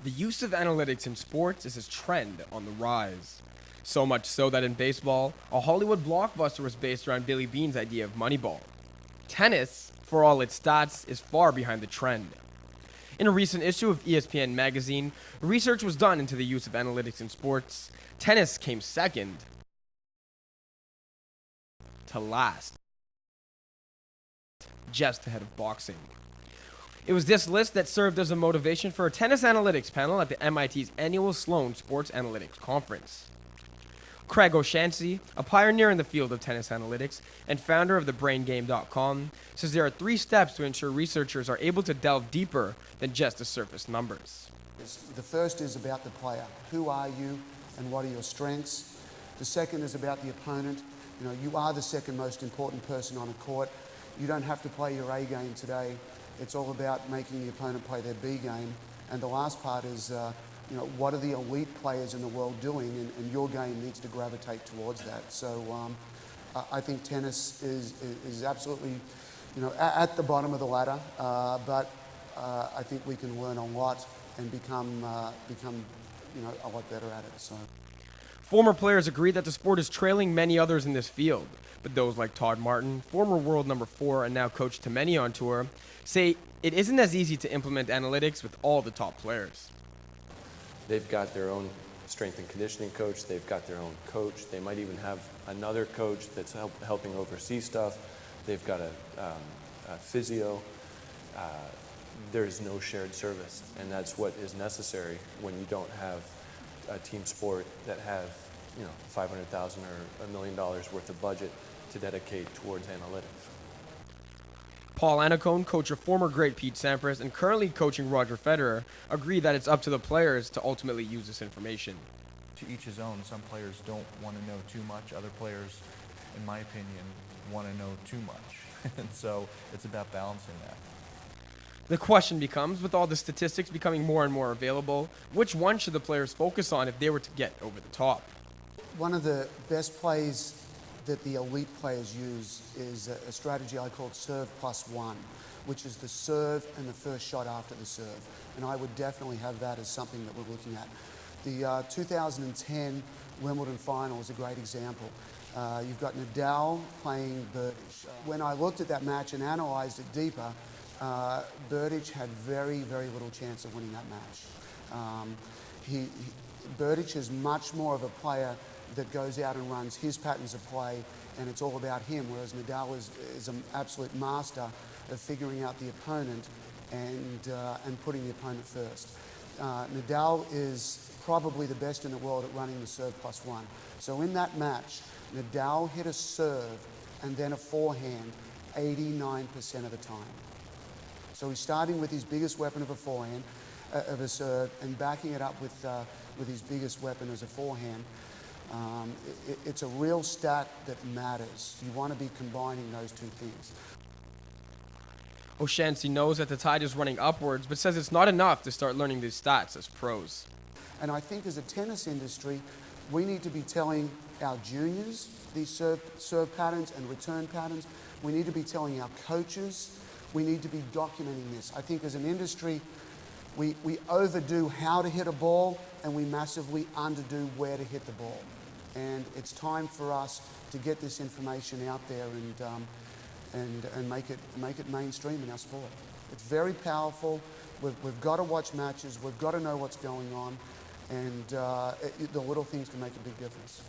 The use of analytics in sports is a trend on the rise. So much so that in baseball, a Hollywood blockbuster was based around Billy Beane's idea of Moneyball. Tennis, for all its stats, is far behind the trend. In a recent issue of ESPN magazine, research was done into the use of analytics in sports. Tennis came second to last, just ahead of boxing. It was this list that served as a motivation for a tennis analytics panel at the MIT's annual Sloan Sports Analytics Conference. Craig O'Shaughnessy, a pioneer in the field of tennis analytics and founder of thebraingame.com, says there are 3 steps to ensure researchers are able to delve deeper than just the surface numbers. The first is about the player. Who are you and what are your strengths? The second is about the opponent. You are the second most important person on a court. You don't have to play your A game today. It's all about making the opponent play their B game. And the last part is, what are the elite players in the world doing? And your game needs to gravitate towards that. So I think tennis is absolutely, at the bottom of the ladder. But I think we can learn a lot and become a lot better at it. So. Former players agree that the sport is trailing many others in this field, but those like Todd Martin, former world number 4 and now coach to many on tour, say it isn't as easy to implement analytics with all the top players. They've got their own strength and conditioning coach, they've got their own coach, they might even have another coach that's helping oversee stuff, they've got a physio. There's no shared service, and that's what is necessary when you don't have a team sport that have $500,000 or $1 million worth of budget to dedicate towards analytics. Paul Annacone, coach of former great Pete Sampras and currently coaching Roger Federer, agree that it's up to the players to ultimately use this information. To each his own. Some players don't want to know too much. Other players, in my opinion, want to know too much. And so it's about balancing that. The question becomes, with all the statistics becoming more and more available, which one should the players focus on if they were to get over the top? One of the best plays that the elite players use is a strategy I call serve plus 1, which is the serve and the first shot after the serve. And I would definitely have that as something that we're looking at. The 2010 Wimbledon final is a great example. You've got Nadal playing Berdych. When I looked at that match and analyzed it deeper, Berdych had very, very little chance of winning that match. Berdych is much more of a player that goes out and runs his patterns of play, and it's all about him, whereas Nadal is an absolute master of figuring out the opponent and putting the opponent first. Nadal is probably the best in the world at running the serve plus 1. So in that match, Nadal hit a serve and then a forehand 89% of the time. So he's starting with his biggest weapon of a forehand, of a serve, and backing it up with his biggest weapon as a forehand. It's a real stat that matters. You want to be combining those two things. O'Shaughnessy knows that the tide is running upwards, but says it's not enough to start learning these stats as pros. And I think as a tennis industry, we need to be telling our juniors these serve patterns and return patterns. We need to be telling our coaches. We need to be documenting this. I think as an industry, we overdo how to hit a ball and we massively underdo where to hit the ball. And it's time for us to get this information out there and make it mainstream in our sport. It's very powerful. We've got to watch matches. We've got to know what's going on. And the little things can make a big difference.